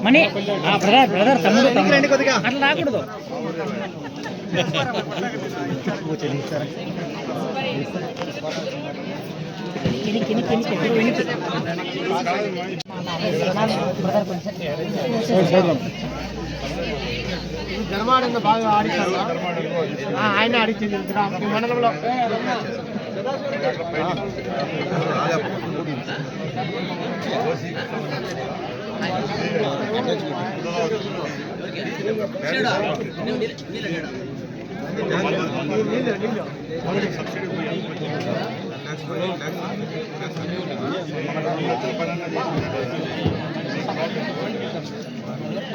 Money brother తమ్ముడు అట్లా రాకూడదు. జనమాడంగా బాగా ఆడిస్తారు. ఆయన ఆడించింది మండలంలో.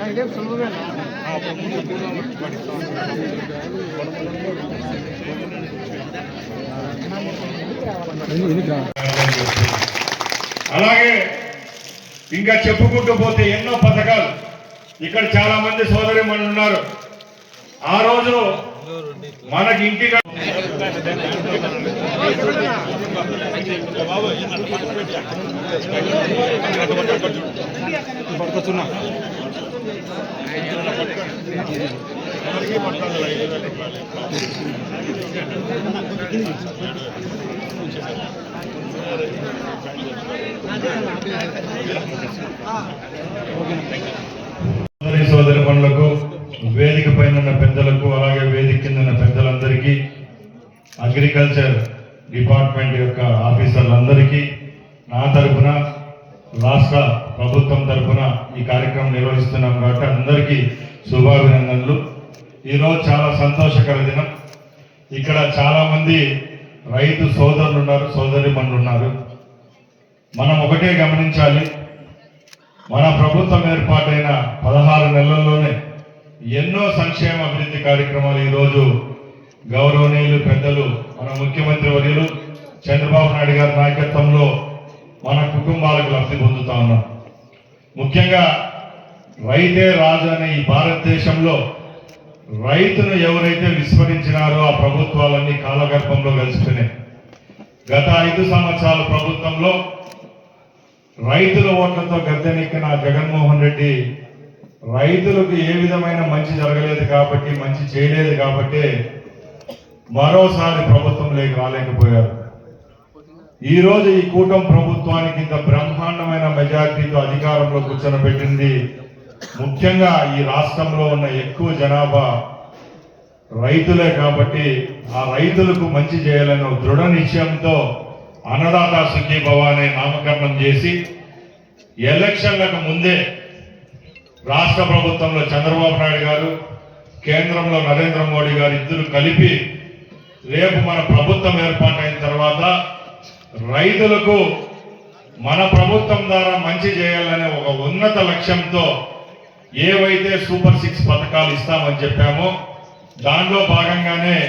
ఇదేం సులభమేనా? అలాగే ఇంకా చెప్పుకుంటూ పోతే ఎన్నో పథకాలు. ఇక్కడ చాలా మంది సోదరి మనులు ఉన్నారు. ఆ రోజు మనకి ఇంటిగా సోదరి మనులకు, వేదిక పైన పెద్దలకు, అలాగే వేదిక కింద పెద్దలందరికీ, అగ్రికల్చర్ డిపార్ట్మెంట్ యొక్క ఆఫీసర్లందరికీ నా తరఫున, రాష్ట్ర ప్రభుత్వం తరఫున ఈ కార్యక్రమం నిర్వహిస్తున్నాం కాబట్టి అందరికీ శుభాభినందనలు. ఈరోజు చాలా సంతోషకర దినం. ఇక్కడ చాలా మంది రైతు సోదరులు ఉన్నారు, సోదరి మనులు ఉన్నారు. మనం ఒకటే గమనించాలి, మన ప్రభుత్వం ఏర్పాటైన 16 నెలల్లోనే ఎన్నో సంక్షేమ అభివృద్ధి కార్యక్రమాలు ఈరోజు గౌరవనీయులు పెద్దలు మన ముఖ్యమంత్రి వర్యులు చంద్రబాబు నాయుడు గారి నాయకత్వంలో మన కుటుంబాలకు లబ్ధి పొందుతా ఉన్నాం. ముఖ్యంగా రైతే రాజు అనే ఈ భారతదేశంలో రైతును ఎవరైతే విస్మరించినారో ఆ ప్రభుత్వాలన్నీ కాలగర్భంలో కలిసిపోయినాయి. గత 5 సంవత్సరాల ప్రభుత్వంలో రైతుల ఓట్లతో గద్దెనెక్కిన జగన్మోహన్ రెడ్డి రైతులకు ఏ విధమైన మంచి జరగలేదు కాబట్టి, మంచి చేయలేదు కాబట్టి మరోసారి ప్రభుత్వంలోకి రాలేకపోయారు. ఈరోజు ఈ కూటమి ప్రభుత్వానికి ఇంత బ్రహ్మాండమైన మెజార్టీతో అధికారంలో కూర్చొనబెట్టింది ముఖ్యంగా ఈ రాష్ట్రంలో ఉన్న ఎక్కువ జనాభా రైతులే కాబట్టి ఆ రైతులకు మంచి చేయాలన్న దృఢ నిశ్చయంతో అన్నదాత సుఖీభవ అనే నామకరణం చేసి ఎలక్షన్లకు ముందే రాష్ట్ర ప్రభుత్వంలో చంద్రబాబు నాయుడు గారు, కేంద్రంలో నరేంద్ర మోడీ గారు ఇద్దరు కలిపి రేపు మన ప్రభుత్వం ఏర్పాటైన తర్వాత రైతులకు మన ప్రభుత్వం ద్వారా మంచి చేయాలనే ఒక ఉన్నత లక్ష్యంతో ఏవైతే సూపర్ 6 పథకాలు ఇస్తామని చెప్పామో దానిలో భాగంగానే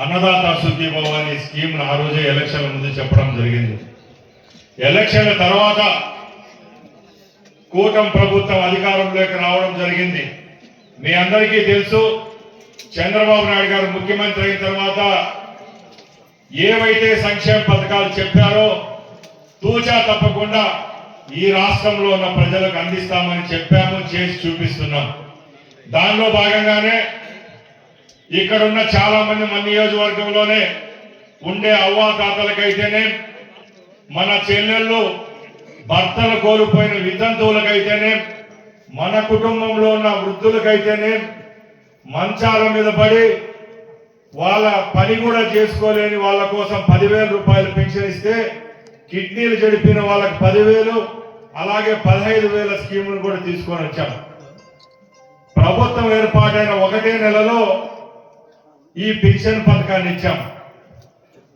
అన్నదాత సుఖీభవ అనే స్కీమ్ ఆ రోజే ఎలక్షన్ల ముందు చెప్పడం జరిగింది. ఎలక్షన్ల తర్వాత కూటమి ప్రభుత్వం అధికారంలోకి రావడం జరిగింది. మీ అందరికీ తెలుసు, చంద్రబాబు నాయుడు గారు ముఖ్యమంత్రి అయిన తర్వాత ఏవైతే సంక్షేమ పథకాలు చెప్పారో తూచా తప్పకుండా ఈ రాష్ట్రంలో ఉన్న ప్రజలకు అందిస్తామని చెప్పాము, చేసి చూపిస్తున్నాం. దానిలో భాగంగానే ఇక్కడున్న చాలా మంది మన నియోజకవర్గంలోనే ఉండే అవ్వాతాతలకైతేనే, మన చెల్లెళ్ళు భర్తలు కోల్పోయిన వితంతువులకైతేనే, మన కుటుంబంలో ఉన్న వృద్ధులకైతేనే, మంచాల మీద పడి వాళ్ళ పని కూడా చేసుకోలేని వాళ్ళ కోసం 10,000 రూపాయలు పెన్షన్ ఇస్తే, కిడ్నీలు చెడిపిన వాళ్ళకి 10,000, అలాగే 15,000 స్కీములు కూడా తీసుకొని వచ్చాం. ప్రభుత్వం ఏర్పాటైన 1 నెలలో ఈ పెన్షన్ పథకాన్ని ఇచ్చాం.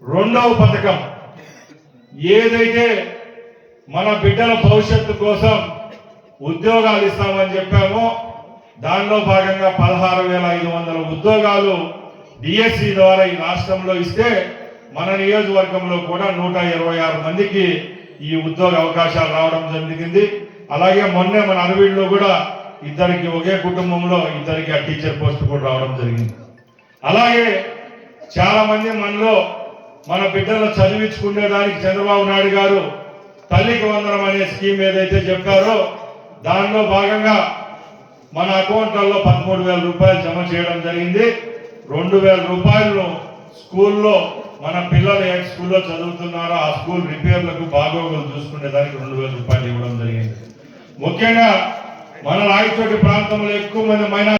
రెండవ పథకం ఏదైతే మన బిడ్డల భవిష్యత్తు కోసం ఉద్యోగాలు ఇస్తామని చెప్పామో దానిలో భాగంగా 16,500 ఉద్యోగాలు డిఎస్సి ద్వారా ఈ రాష్ట్రంలో ఇస్తే మన నియోజకవర్గంలో కూడా 126 మందికి ఈ ఉద్యోగ అవకాశాలు రావడం జరిగింది. అలాగే మొన్నే మన అరవిడిలో కూడా ఇద్దరికి, ఒకే కుటుంబంలో ఇద్దరికి ఆ టీచర్ పోస్ట్ కూడా రావడం జరిగింది. అలాగే చాలా మంది మనలో మన బిడ్డలను చదివించుకునేదానికి చంద్రబాబు నాయుడు గారు తల్లికి వందనం అనే స్కీమ్ ఏదైతే చెప్పారో దానిలో భాగంగా మన అకౌంట్లలో 13,000 రూపాయలు జమ చేయడం జరిగింది. 2,000 రూపాయలు స్కూల్లో మన పిల్లలు ఏ స్కూల్లో చదువుతున్నారో ఆ స్కూల్ రిపేర్లకు బాగోగులు చూసుకునే దానికి 2,000 రూపాయలు ఇవ్వడం జరిగింది. ముఖ్యంగా మన రాయచోటి ప్రాంతంలో ఎక్కువ మంది మైనారిటీ